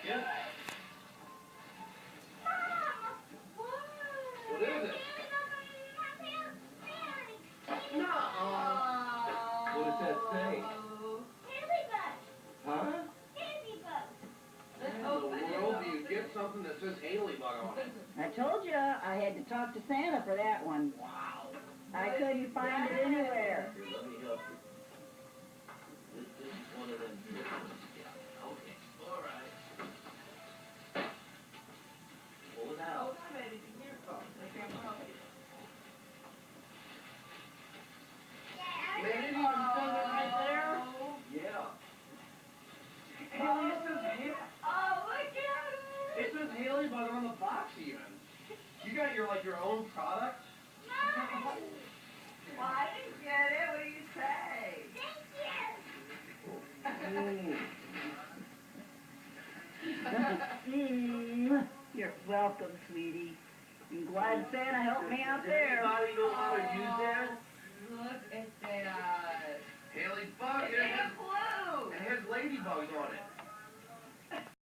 Yeah. What is it? Nuh-uh. What does that say? Haleybug. Huh? Haleybug. In the world do you get something that says Haleybug on it? I told you I had to talk to Santa for that one. Wow. I couldn't find it anywhere. Here, let me help you. This is one of them good ones. Yeah. Okay. All right. Pull it out. Man, it even says it right there. Yeah. Hey, it says it says Haleybug on the box even. You got your own product? Well, I didn't get it. What do you say? You're welcome, sweetie. I'm glad Santa helped me out there. Anybody know how to use that? Look at that. Haleybug, It's blue. it has ladybugs on it.